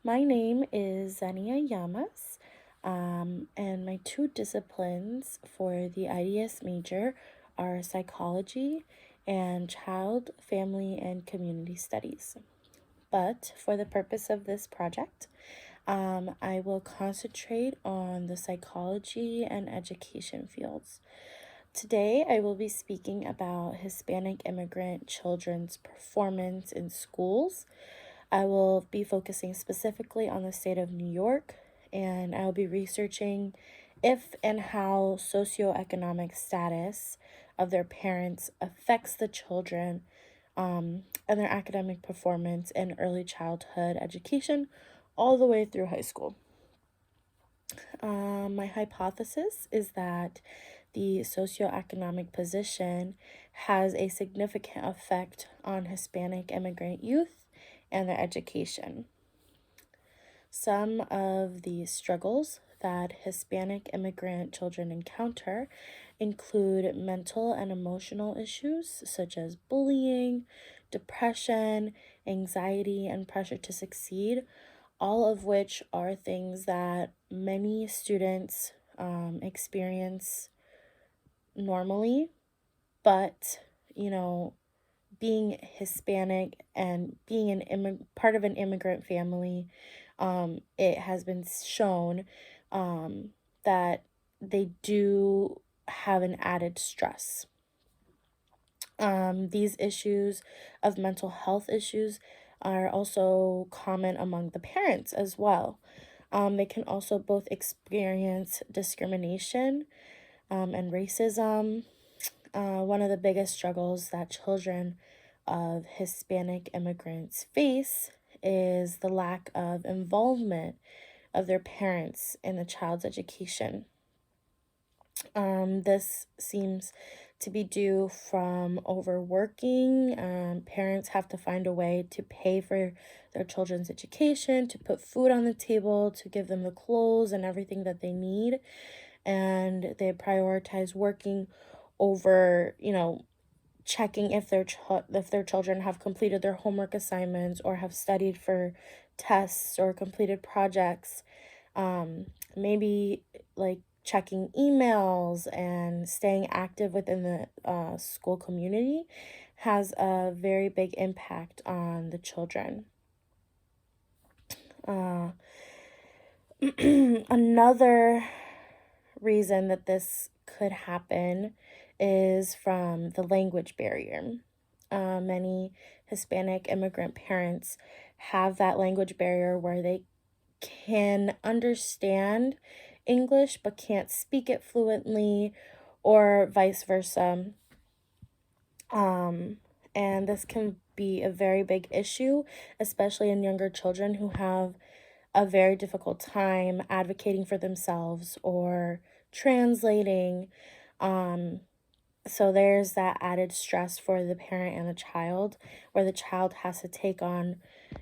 My name is Xenia Llamas, and my two disciplines for the IDS major are psychology and child, family, and community studies. But for the purpose of this project, I will concentrate on the psychology and education fields. Today, I will be speaking about Hispanic immigrant children's performance in schools. I will be focusing specifically on the state of New York, and I will be researching if and how socioeconomic status of their parents affects the children and their academic performance in early childhood education all the way through high school. My hypothesis is that the socioeconomic position has a significant effect on Hispanic immigrant youth and their education. Some of the struggles that Hispanic immigrant children encounter include mental and emotional issues such as bullying, depression, anxiety, and pressure to succeed, all of which are things that many students experience normally, but being Hispanic and being part of an immigrant family, it has been shown that they do have an added stress. These issues of mental health issues are also common among the parents as well. They can also both experience discrimination and racism. One of the biggest struggles that children of Hispanic immigrants face is the lack of involvement of their parents in the child's education. This seems to be due from overworking. Parents have to find a way to pay for their children's education, to put food on the table, to give them the clothes and everything that they need. And they prioritize working over, checking if their children have completed their homework assignments or have studied for tests or completed projects. Maybe like checking emails and staying active within the school community has a very big impact on the children. Another reason that this could happen is from the language barrier. Many Hispanic immigrant parents have that language barrier where they can understand English but can't speak it fluently, or vice versa. And this can be a very big issue, especially in younger children who have a very difficult time advocating for themselves or translating. So there's that added stress for the parent and the child, where the child has to take on,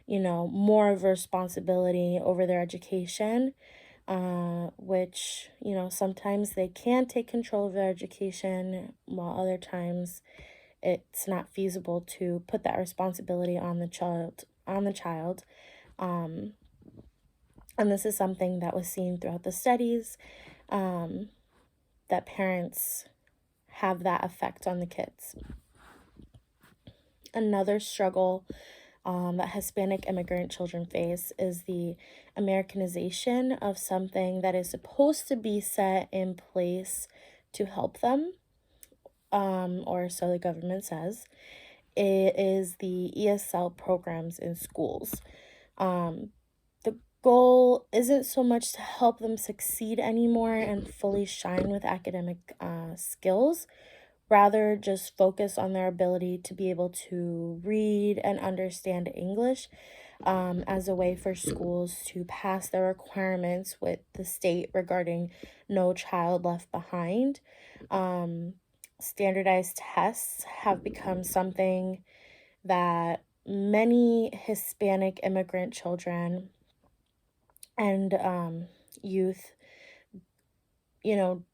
more of a responsibility over their education, which, sometimes they can take control of their education, while other times it's not feasible to put that responsibility on the child. And this is something that was seen throughout the studies, that parents have that effect on the kids. Another struggle that Hispanic immigrant children face is the Americanization of something that is supposed to be set in place to help them, or so the government says. It is the ESL programs in schools. The goal isn't so much to help them succeed anymore and fully shine with academic skills, rather just focus on their ability to be able to read and understand English, as a way for schools to pass their requirements with the state regarding No Child Left Behind. Standardized tests have become something that many Hispanic immigrant children and youth,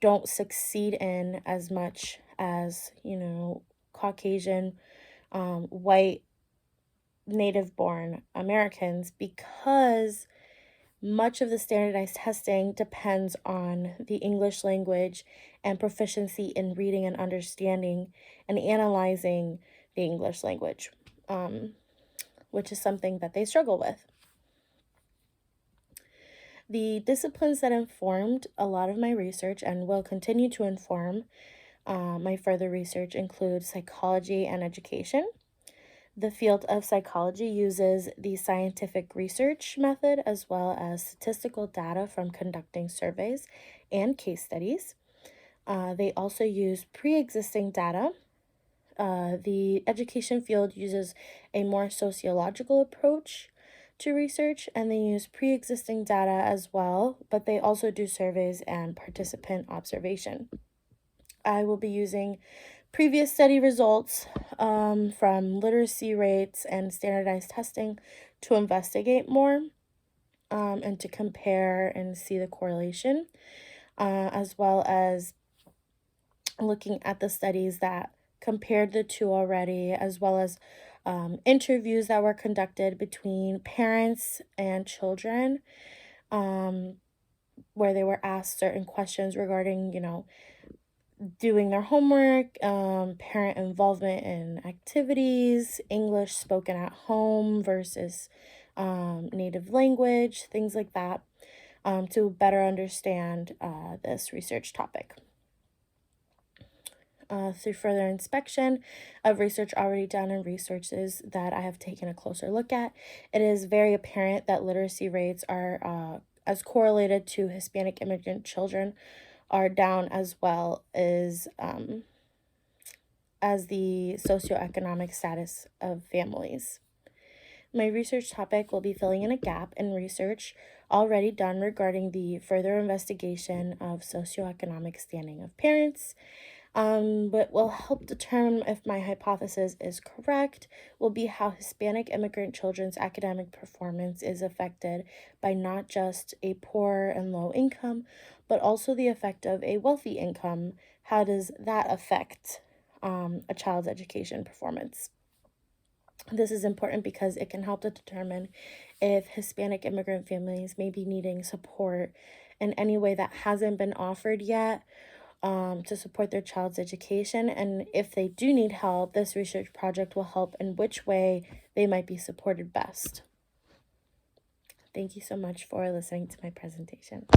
don't succeed in as much as, Caucasian, white, native born Americans, because Much of the standardized testing depends on the English language and proficiency in reading and understanding and analyzing the English language, which is something that they struggle with. The disciplines that informed a lot of my research and will continue to inform my further research include psychology and education. The field of psychology uses the scientific research method as well as statistical data from conducting surveys and case studies. They also use pre existing data. The education field uses a more sociological approach to research, and they use pre existing data as well, but they also do surveys and participant observation. I will be using previous study results from literacy rates and standardized testing to investigate more and to compare and see the correlation, as well as looking at the studies that compared the two already, as well as interviews that were conducted between parents and children, where they were asked certain questions regarding, doing their homework, parent involvement in activities, English spoken at home versus native language, things like that, to better understand this research topic. Through further inspection of research already done and researches that I have taken a closer look at, it is very apparent that literacy rates are as correlated to Hispanic immigrant children are down as well as the socioeconomic status of families. My research topic will be filling in a gap in research already done regarding the further investigation of socioeconomic standing of parents. What will help determine if my hypothesis is correct will be how Hispanic immigrant children's academic performance is affected by not just a poor and low income, but also the effect of a wealthy income. How does that affect a child's education performance? This is important because it can help to determine if Hispanic immigrant families may be needing support in any way that hasn't been offered yet to support their child's education. And if they do need help, this research project will help in which way they might be supported best. Thank you so much for listening to my presentation.